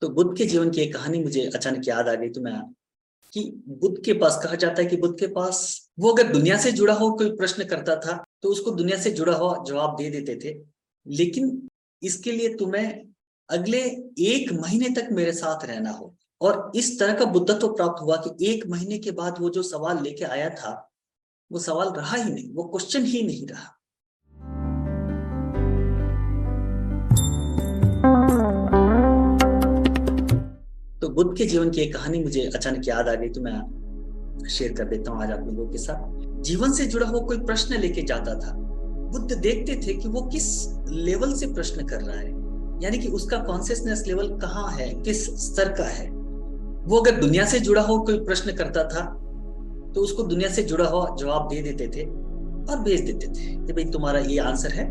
तो बुद्ध के जीवन की एक कहानी मुझे अचानक याद आ गई। तो मैं कि बुद्ध के पास कहा जाता है कि बुद्ध के पास वो अगर दुनिया से जुड़ा हो कोई प्रश्न करता था तो उसको दुनिया से जुड़ा हुआ जवाब दे देते थे। लेकिन इसके लिए तुम्हें अगले 1 महीने तक मेरे साथ रहना हो। और इस तरह का बुद्धत्व प्राप्त हुआ कि 1 महीने के बाद वो जो सवाल लेके आया था वो सवाल रहा ही नहीं, वो क्वेश्चन ही नहीं रहा। तो बुद्ध के जीवन की एक कहानी मुझे अचानक याद आ गई। तो मैं शेयर कर देता हूँ आज आप लोगों के साथ। जीवन से जुड़ा हुआ कोई प्रश्न लेके जाता था। बुद्ध देखते थे कि वो किस लेवल से प्रश्न कर रहा है, यानी कि उसका कॉन्शियसनेस लेवल कहाँ है, किस स्तर का है। वो अगर दुनिया से जुड़ा हुआ कोई प्रश्न करता था तो उसको दुनिया से जुड़ा हुआ जवाब दे देते थे और भेज देते थे कि भाई तुम्हारा ये आंसर है,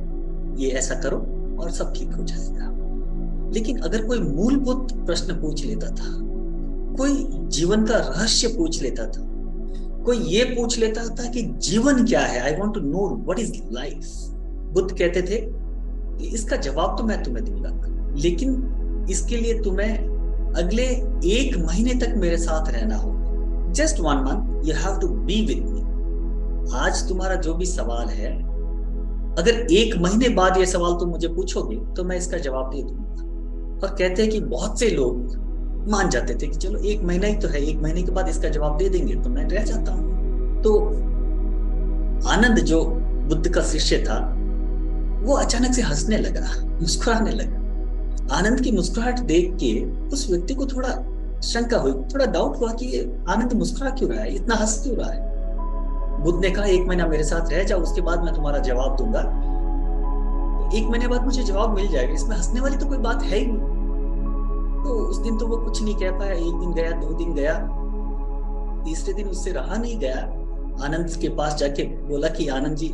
ये ऐसा करो और सब ठीक हो जाएगा। लेकिन अगर कोई मूलभूत प्रश्न पूछ लेता था, कोई जीवन का रहस्य पूछ लेता था, कोई ये पूछ लेता था कि जीवन क्या है, I want to know what is life, Buddha कहते थे कि इसका जवाब तो मैं तुम्हें दूंगा, लेकिन इसके लिए तुम्हें अगले 1 महीने तक मेरे साथ रहना होगा। Just 1 month you have to be with me. आज तुम्हारा जो भी सवाल है, अगर 1 महीने बाद ये सवाल तुम मुझे पूछोगे तो मैं इसका जवाब दे दूंगा। और कहते हैं कि बहुत से लोग मान जाते थे कि चलो 1 महीना ही तो है, 1 महीने के बाद इसका जवाब दे देंगे तो मैं रह जाता हूँ। तो आनंद जो बुद्ध का शिष्य था वो अचानक से हंसने लगा, मुस्कुराने लगा। आनंद की मुस्कुराहट देख के उस व्यक्ति को थोड़ा शंका हुई, थोड़ा डाउट हुआ कि आनंद मुस्कुरा क्यों रहा है, इतना हंस क्यों रहा है। बुद्ध ने कहा 1 महीना मेरे साथ रह जाओ, उसके बाद मैं तुम्हारा जवाब दूंगा। 1 महीने बाद मुझे जवाब मिल जाएगा, इसमें हंसने वाली तो कोई बात है ही नहीं। तो उस दिन तो वो कुछ नहीं कह पाया। 1 दिन गया, 2 दिन गया, तीसरे दिन उससे रहा नहीं गया। आनंद के पास जाके बोला कि आनंद जी,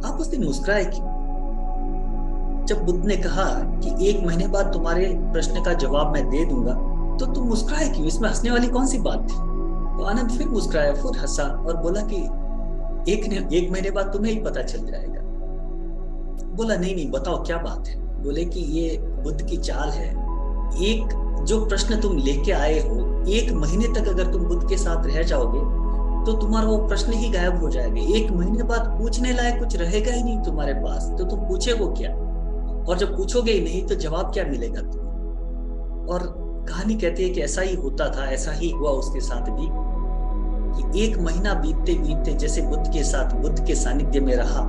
आप उस दिन मुस्कुराए क्यों? जब बुद्ध ने कहा कि 1 महीने बाद तुम्हारे प्रश्न का जवाब मैं दे दूंगा तो तुम मुस्कुराए क्यों, इसमें हंसने वाली कौन सी बात थी? तो आनंद फिर मुस्कुराया, फिर हंसा और बोला कि 1 महीने बाद तुम्हें ही पता चल जाएगा। बोला नहीं नहीं, बताओ क्या बात है। बोले कि ये बुद्ध की चाल है, एक जो प्रश्न तुम लेके आए हो, 1 महीने तक अगर तुम बुद्ध के साथ रह जाओगे तो तुम्हारा वो प्रश्न ही गायब हो जाएगा। 1 महीने बाद पूछने लायक कुछ रहेगा ही नहीं तुम्हारे पास, तो तुम पूछोगे क्या? और जब पूछोगे ही नहीं तो जवाब क्या मिलेगा तुम्हें? और कहानी कहती है कि ऐसा ही होता था, ऐसा ही हुआ उसके साथ भी कि 1 महीना बीतते बीतते जैसे बुद्ध के साथ, बुद्ध के सानिध्य में रहा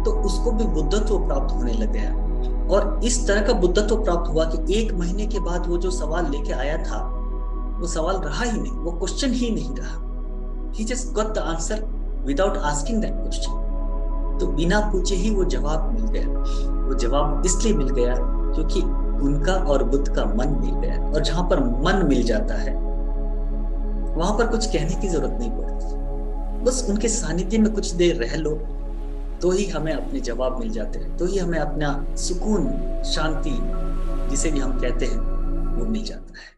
तो उसको भी बुद्धत्व प्राप्त होने लग गया। और इस तरह का बुद्धत्व प्राप्त हुआ कि 1 महीने के बाद वो जो सवाल लेके आया था वो सवाल रहा ही नहीं, वो क्वेश्चन ही नहीं रहा। He just got the answer without asking that question। तो बिना पूछे ही वो जवाब मिल गया। वो जवाब इसलिए मिल गया क्योंकि उनका और बुद्ध का मन मिल गया। और जहां पर मन मिल जाता है वहां पर कुछ कहने की जरूरत नहीं पड़ती, बस उनके सानिध्य में कुछ देर रह लो तो ही हमें अपने जवाब मिल जाते हैं, तो ही हमें अपना सुकून, शांति जिसे भी हम कहते हैं वो मिल जाता है।